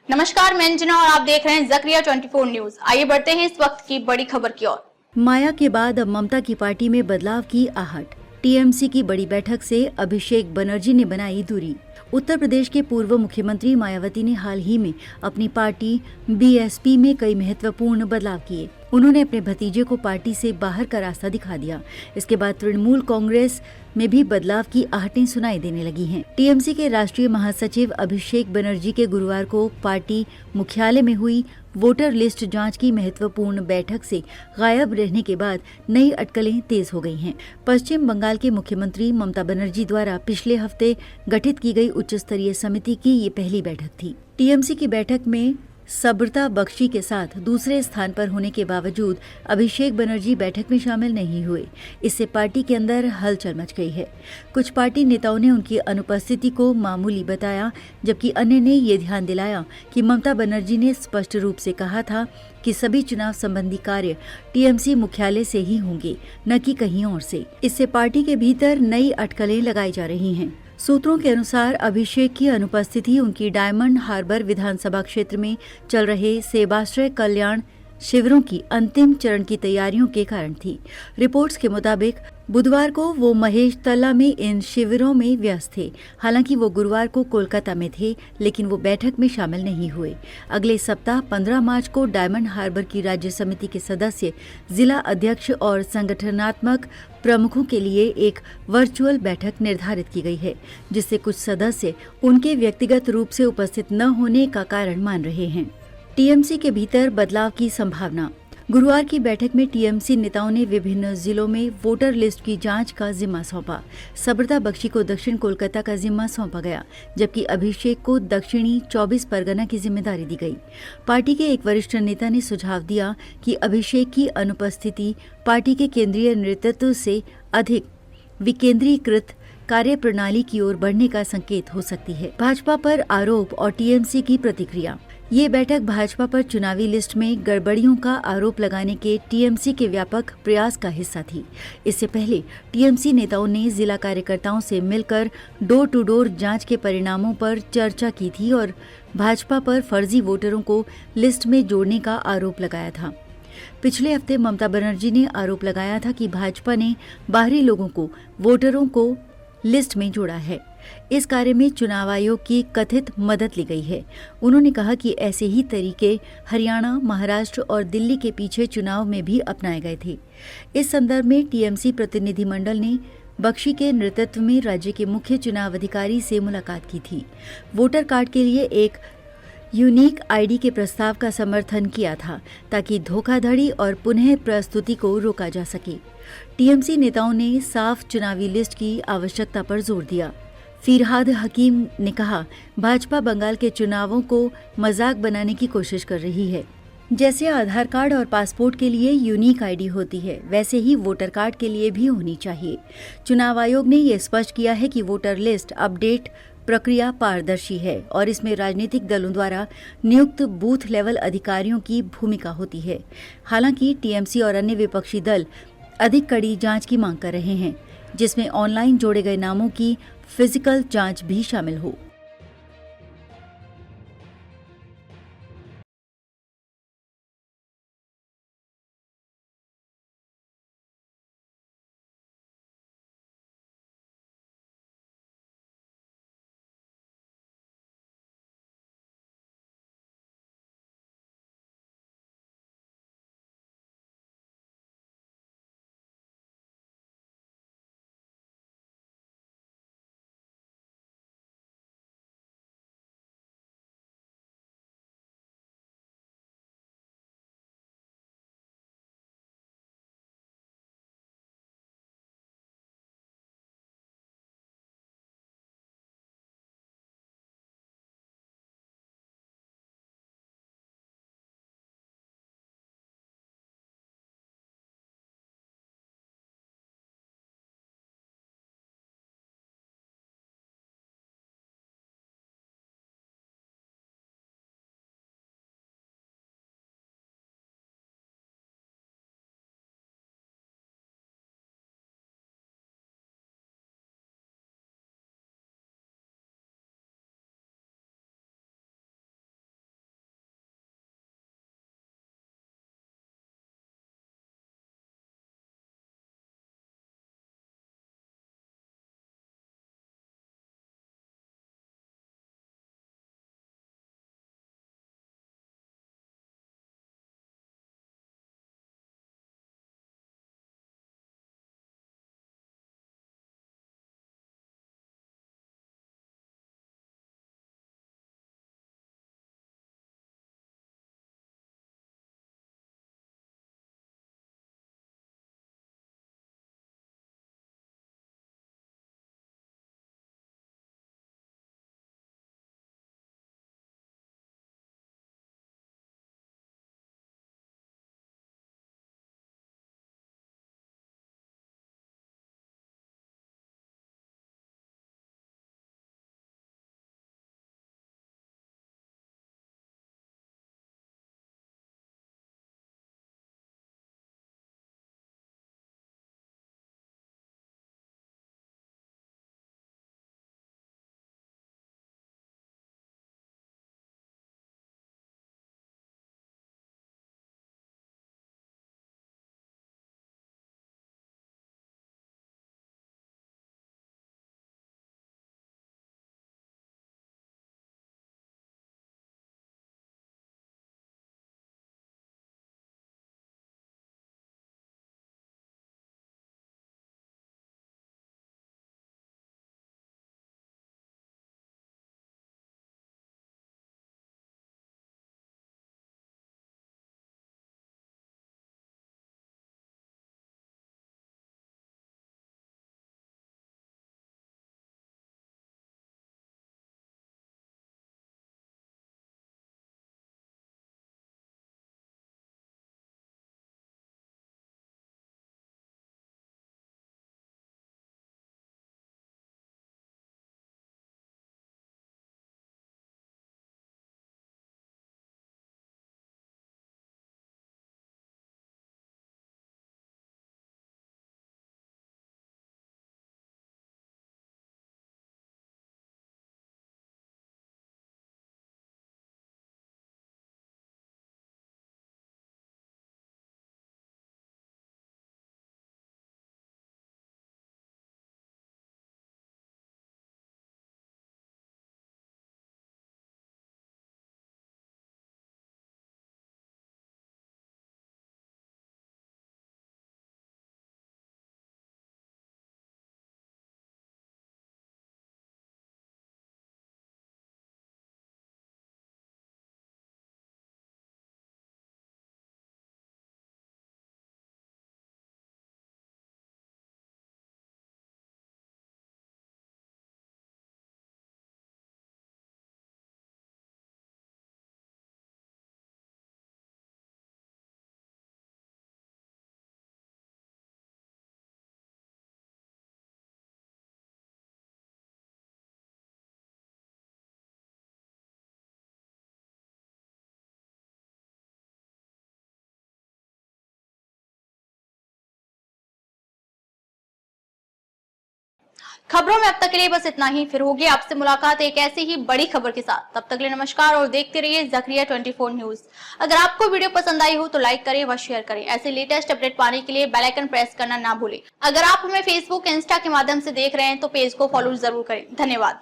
नमस्कार, मैं अंजना और आप देख रहे हैं जकरिया 24 न्यूज। आइए बढ़ते हैं इस वक्त की बड़ी खबर की ओर। माया के बाद अब ममता की पार्टी में बदलाव की आहट। टीएमसी की बड़ी बैठक से अभिषेक बनर्जी ने बनाई दूरी। उत्तर प्रदेश के पूर्व मुख्यमंत्री मायावती ने हाल ही में अपनी पार्टी बीएसपी में कई महत्वपूर्ण बदलाव किए। उन्होंने अपने भतीजे को पार्टी से बाहर का रास्ता दिखा दिया। इसके बाद तृणमूल कांग्रेस में भी बदलाव की आहटें सुनाई देने लगी हैं। टीएमसी के राष्ट्रीय महासचिव अभिषेक बनर्जी के गुरुवार को पार्टी मुख्यालय में हुई वोटर लिस्ट जांच की महत्वपूर्ण बैठक से गायब रहने के बाद नई अटकलें तेज हो गई हैं। पश्चिम बंगाल के मुख्यमंत्री ममता बनर्जी द्वारा पिछले हफ्ते गठित की गई उच्च स्तरीय समिति की ये पहली बैठक थी। टीएमसी की बैठक में सब्रता बख्शी के साथ दूसरे स्थान पर होने के बावजूद अभिषेक बनर्जी बैठक में शामिल नहीं हुए। इससे पार्टी के अंदर हलचल मच गई है। कुछ पार्टी नेताओं ने उनकी अनुपस्थिति को मामूली बताया, जबकि अन्य ने ये ध्यान दिलाया कि ममता बनर्जी ने स्पष्ट रूप से कहा था कि सभी चुनाव संबंधी कार्य टीएमसी मुख्यालय से ही होंगे, न कि कहीं और से। इससे पार्टी के भीतर नई अटकलें लगाई जा रही हैं। सूत्रों के अनुसार अभिषेक की अनुपस्थिति उनकी डायमंड हार्बर विधानसभा क्षेत्र में चल रहे सेवाश्रय कल्याण शिविरों की अंतिम चरण की तैयारियों के कारण थी। रिपोर्ट्स के मुताबिक बुधवार को वो महेश तला में इन शिविरों में व्यस्त थे। हालांकि वो गुरुवार को कोलकाता में थे, लेकिन वो बैठक में शामिल नहीं हुए। अगले सप्ताह 15 मार्च को डायमंड हार्बर की राज्य समिति के सदस्य, जिला अध्यक्ष और संगठनात्मक प्रमुखों के लिए एक वर्चुअल बैठक निर्धारित की गई है, जिससे कुछ सदस्य उनके व्यक्तिगत रूप से उपस्थित न होने का कारण मान रहे हैं। टीएमसी के भीतर बदलाव की संभावना। गुरुवार की बैठक में टीएमसी नेताओं ने विभिन्न जिलों में वोटर लिस्ट की जांच का जिम्मा सौंपा। सब्रता बख्शी को दक्षिण कोलकाता का जिम्मा सौंपा गया, जबकि अभिषेक को दक्षिणी 24 परगना की जिम्मेदारी दी गई। पार्टी के एक वरिष्ठ नेता ने सुझाव दिया कि अभिषेक की अनुपस्थिति पार्टी के केंद्रीय नेतृत्व से अधिक विकेंद्रीकृत कार्यप्रणाली की ओर बढ़ने का संकेत हो सकती है। भाजपा पर आरोप और टीएमसी की प्रतिक्रिया। ये बैठक भाजपा पर चुनावी लिस्ट में गड़बड़ियों का आरोप लगाने के टीएमसी के व्यापक प्रयास का हिस्सा थी। इससे पहले टीएमसी नेताओं ने जिला कार्यकर्ताओं से मिलकर डोर टू डोर जांच के परिणामों पर चर्चा की थी और भाजपा पर फर्जी वोटरों को लिस्ट में जोड़ने का आरोप लगाया था। पिछले हफ्ते ममता बनर्जी ने आरोप लगाया था कि भाजपा ने बाहरी लोगों को वोटरों को लिस्ट में जोड़ा है। इस कार्य में चुनाव आयोग की कथित मदद ली गई है। उन्होंने कहा कि ऐसे ही तरीके हरियाणा, महाराष्ट्र और दिल्ली के पीछे चुनाव में भी अपनाए गए थे। इस संदर्भ में टीएमसी प्रतिनिधिमंडल ने बख्शी के नेतृत्व में राज्य के मुख्य चुनाव अधिकारी से मुलाकात की थी। वोटर कार्ड के लिए एक यूनिक आईडी के प्रस्ताव का समर्थन किया था, ताकि धोखाधड़ी और पुनः प्रस्तुति को रोका जा सके। टीएमसी नेताओं ने साफ चुनावी लिस्ट की आवश्यकता पर जोर दिया। फिरहाद हकीम ने कहा, भाजपा बंगाल के चुनावों को मजाक बनाने की कोशिश कर रही है। जैसे आधार कार्ड और पासपोर्ट के लिए यूनिक आईडी होती है, वैसे ही वोटर कार्ड के लिए भी होनी चाहिए। चुनाव आयोग ने यह स्पष्ट किया है कि वोटर लिस्ट अपडेट प्रक्रिया पारदर्शी है और इसमें राजनीतिक दलों द्वारा नियुक्त बूथ लेवल अधिकारियों की भूमिका होती है। हालांकि टीएमसी और अन्य विपक्षी दल अधिक कड़ी जांच की मांग कर रहे हैं, जिसमें ऑनलाइन जोड़े गए नामों की फिजिकल जांच भी शामिल हो। खबरों में अब तक के लिए बस इतना ही। फिर होगी आपसे मुलाकात एक ऐसी ही बड़ी खबर के साथ। तब तक के लिए नमस्कार और देखते रहिए ज़करिया 24 न्यूज। अगर आपको वीडियो पसंद आई हो तो लाइक करें व शेयर करें। ऐसे लेटेस्ट अपडेट पाने के लिए बेल आइकन प्रेस करना ना भूलें। अगर आप हमें फेसबुक इंस्टा के माध्यम से देख रहे हैं तो पेज को फॉलो जरूर करें। धन्यवाद।